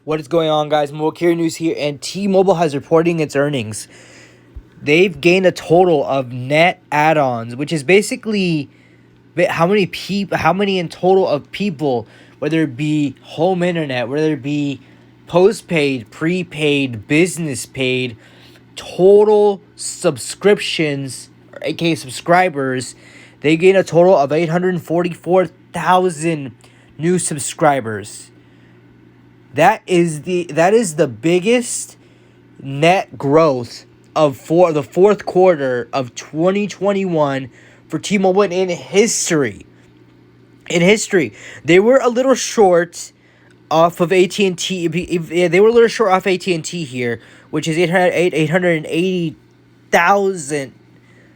What is going on, guys? Mobile Carrier News here, and T-Mobile has reporting its earnings. They've gained a total of net add-ons, which is basically how many in total of people, whether it be home internet, whether it be postpaid, prepaid, business paid, total subscriptions, or aka subscribers. They gained a total of 844,000 new subscribers. That is the biggest net growth for the fourth quarter of 2021 for T-Mobile in history. They were a little short off of AT&T. They were a little short off AT&T here, which is 880,000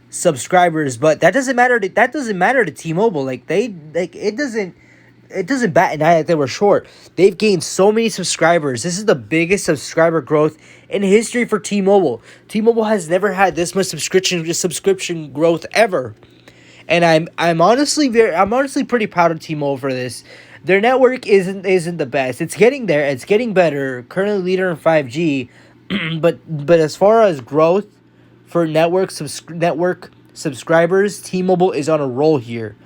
subscribers, but that doesn't matter to T-Mobile. It doesn't bat an eye that they were short. They've gained so many subscribers. This is the biggest subscriber growth in history for T-Mobile. T-Mobile has never had this much subscription growth ever. And I'm honestly pretty proud of T-Mobile for this. Their network isn't the best. It's getting there. It's getting better. Currently leader in 5G, but as far as growth for network subscribers, T-Mobile is on a roll here.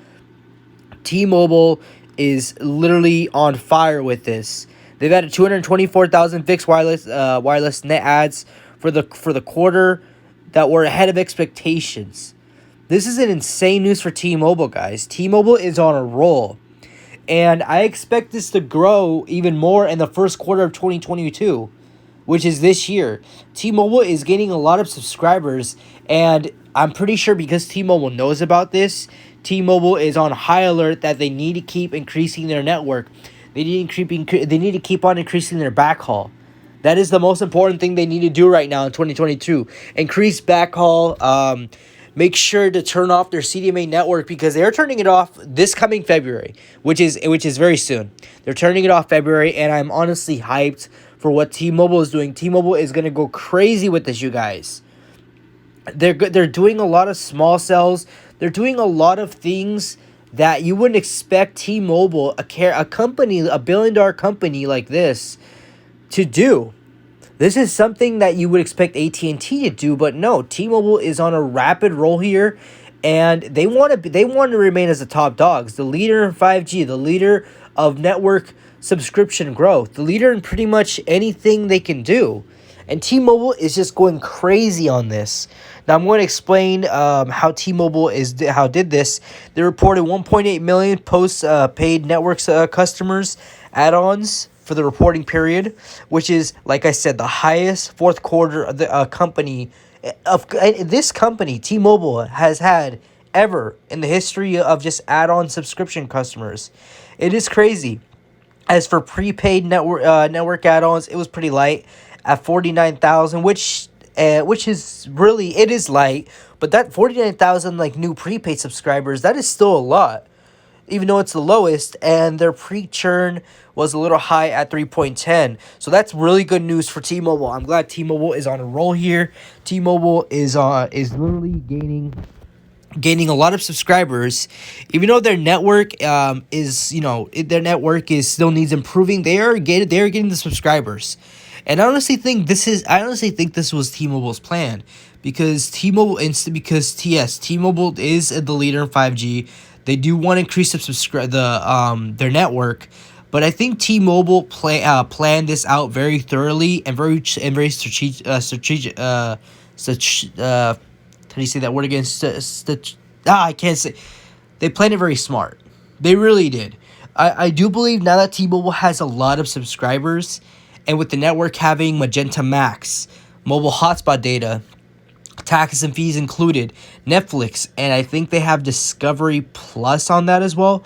T-Mobile is literally on fire with this. They've added 224,000 fixed wireless net adds for the quarter that were ahead of expectations. This is an insane news for T-Mobile, guys. T-Mobile is on a roll, and I expect this to grow even more in the first quarter of 2022, which is this year. T-Mobile is gaining a lot of subscribers, and I'm pretty sure because T-Mobile knows about this, T-Mobile is on high alert that they need to keep increasing their network. They need to keep on increasing their backhaul. That is the most important thing they need to do right now in 2022. Increase backhaul. Make sure to turn off their CDMA network because they're turning it off this coming February, which is very soon. They're turning it off February, and I'm honestly hyped for what T-Mobile is doing. T-Mobile is gonna go crazy with this, you guys. They're doing a lot of small cells. They're doing a lot of things that you wouldn't expect T-Mobile, a billion-dollar company like this, to do. This is something that you would expect AT&T to do, but no, T-Mobile is on a rapid roll here, and they want to remain as the top dogs, the leader in 5G, the leader of network subscription growth, the leader in pretty much anything they can do. And T-Mobile is just going crazy on this. Now I'm going to explain how T-Mobile did this. They reported 1.8 million post-paid networks customers add-ons for the reporting period, which is, like I said, the highest fourth quarter of the company T-Mobile has had ever in the history of just add-on subscription customers. It is crazy. As for prepaid network add-ons, it was pretty light at 49,000, which is really, it is light, but that 49,000 new prepaid subscribers, that is still a lot, even though it's the lowest, and their pre-churn was a little high at 3.10. So that's really good news for T-Mobile. I'm glad T-Mobile is on a roll here. T-Mobile is literally gaining a lot of subscribers, even though their network still needs improving. They are getting the subscribers. And I honestly think this was T-Mobile's plan because T-Mobile is the leader in 5G. They do want to increase their network, but I think T-Mobile planned this out very thoroughly and very strategic. How do you say that word again? I can't say. They planned it very smart. They really did. I do believe now that T-Mobile has a lot of subscribers, and with the network having Magenta Max, mobile hotspot data, taxes and fees included, Netflix, and I think they have Discovery Plus on that as well.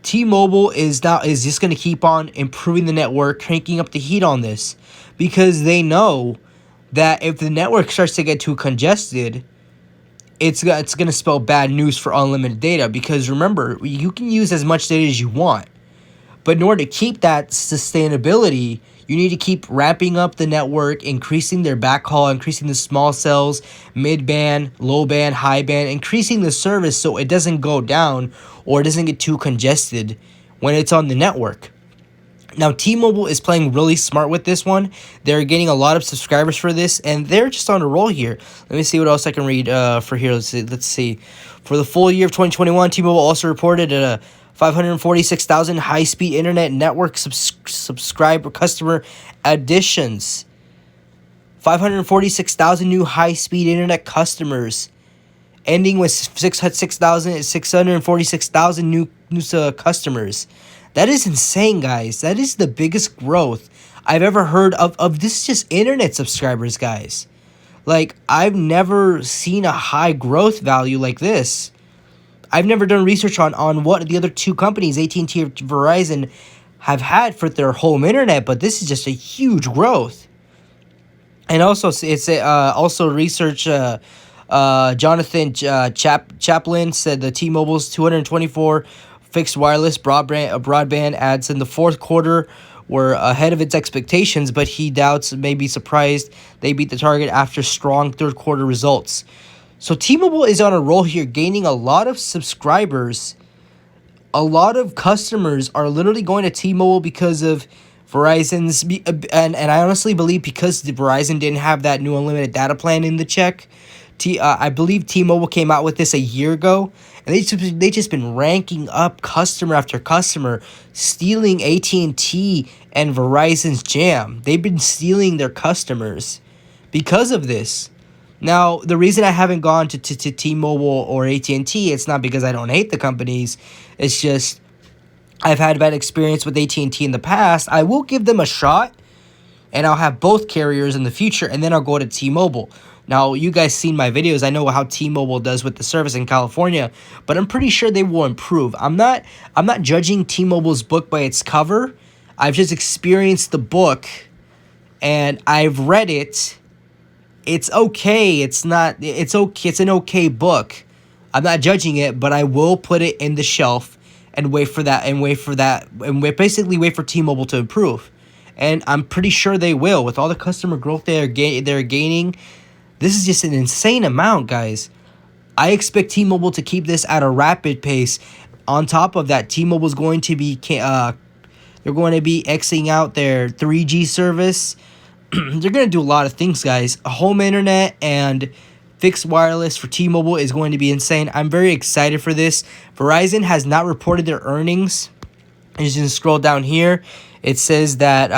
T-Mobile is just going to keep on improving the network, cranking up the heat on this, because they know that if the network starts to get too congested, it's going to spell bad news for unlimited data. Because remember, you can use as much data as you want, but in order to keep that sustainability, you need to keep ramping up the network, increasing their backhaul, increasing the small cells, mid-band, low-band, high-band, increasing the service so it doesn't go down or it doesn't get too congested when it's on the network. Now, T-Mobile is playing really smart with this one. They're getting a lot of subscribers for this, and they're just on a roll here. Let me see what else I can read for here. Let's see. For the full year of 2021, T-Mobile also reported 546,000 high-speed internet network subscriber customer additions. 546,000 new high-speed internet customers, ending with 646,000 new customers. That is insane, guys. That is the biggest growth I've ever heard of this just internet subscribers, guys. Like, I've never seen a high growth value like this. I've never done research on what the other two companies, AT&T or Verizon, have had for their home internet, but this is just a huge growth. And also, it's also research. Jonathan Chaplin said the T-Mobile's 224 fixed wireless broadband ads in the fourth quarter were ahead of its expectations, but he doubts, may be surprised they beat the target after strong third quarter results. So T-Mobile is on a roll here, gaining a lot of subscribers. A lot of customers are literally going to T-Mobile because of Verizon's, and I honestly believe because Verizon didn't have that new unlimited data plan in the check. I believe T-Mobile came out with this a year ago, and they just been ranking up customer after customer, stealing AT&T and Verizon's jam. They've been stealing their customers because of this. Now, the reason I haven't gone to T-Mobile or AT&T, it's not because I don't hate the companies. It's just I've had bad experience with AT&T in the past. I will give them a shot, and I'll have both carriers in the future, and then I'll go to T-Mobile. Now, you guys seen my videos. I know how T-Mobile does with the service in California, but I'm pretty sure they will improve. I'm not judging T-Mobile's book by its cover. I've just experienced the book, and I've read it. It's okay. It's okay. It's an okay book. I'm not judging it, but I will put it in the shelf and wait for basically wait for T-Mobile to improve. And I'm pretty sure they will. With all the customer growth they're gaining, this is just an insane amount, guys. I expect T-Mobile to keep this at a rapid pace. On top of that, T-Mobile's going to be they're going to be Xing out their 3G service. They're going to do a lot of things, guys. Home internet and fixed wireless for T-Mobile is going to be insane. I'm very excited for this. Verizon has not reported their earnings. As you can scroll down here, it says that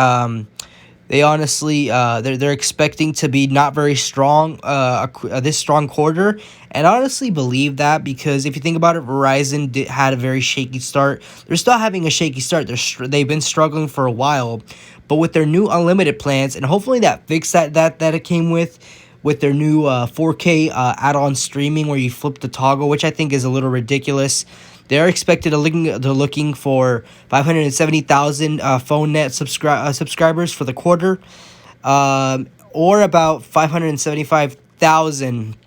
they honestly they're expecting to be not very strong this strong quarter, and I honestly believe that because if you think about it, Verizon had a very shaky start. They're still having a shaky start. They've been struggling for a while, but with their new unlimited plans and hopefully that fix that it came with their new 4K add-on streaming where you flip the toggle, which I think is a little ridiculous. They're expected they're looking for 570,000 phone net subscribers for the quarter, or about 575,000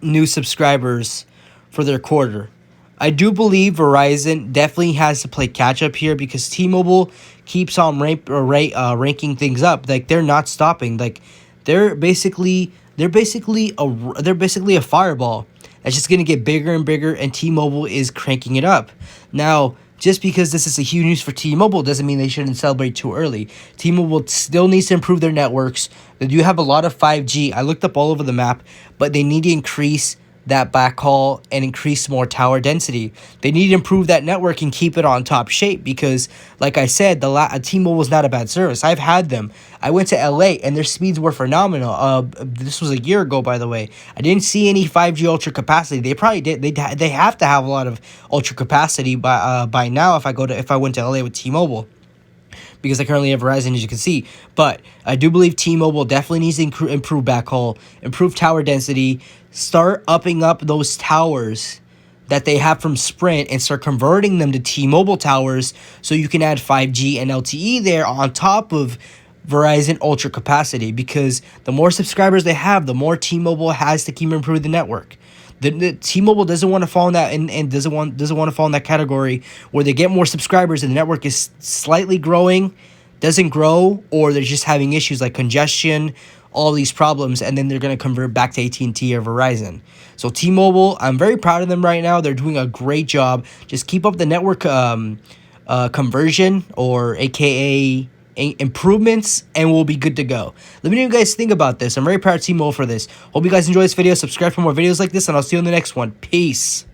new subscribers for their quarter. I do believe Verizon definitely has to play catch up here because T-Mobile keeps on ranking things up. Like they're not stopping. Like they're basically a fireball that's just going to get bigger and bigger, and T-Mobile is cranking it up. Now, just because this is a huge news for T-Mobile doesn't mean they shouldn't celebrate too early. T-Mobile still needs to improve their networks. They do have a lot of 5G. I looked up all over the map, but they need to increase that backhaul and increase more tower density. They need to improve that network and keep it on top shape because, like I said, T-Mobile is not a bad service. I've had them. I went to LA and their speeds were phenomenal. This was a year ago, by the way. I didn't see any 5G ultra capacity. They probably did. They have to have a lot of ultra capacity by now if I went to LA with T-Mobile, because I currently have Verizon, as you can see. But I do believe T-Mobile definitely needs to improve backhaul, improve tower density, start upping up those towers that they have from Sprint and start converting them to T-Mobile towers so you can add 5G and LTE there on top of Verizon ultra capacity, because the more subscribers they have, the more T-Mobile has to keep improving the network. The T-Mobile doesn't want to fall in that and doesn't want to fall in that category where they get more subscribers and the network is slightly growing, doesn't grow, or they're just having issues like congestion, all these problems, and then they're going to convert back to AT&T or Verizon. So T-Mobile, I'm very proud of them right now. They're doing a great job. Just keep up the network conversion, or aka improvements, and we'll be good to go. Let me know what you guys think about this. I'm very proud of T-Mobile for this. Hope you guys enjoy this video. Subscribe for more videos like this, and I'll see you in the next one. Peace.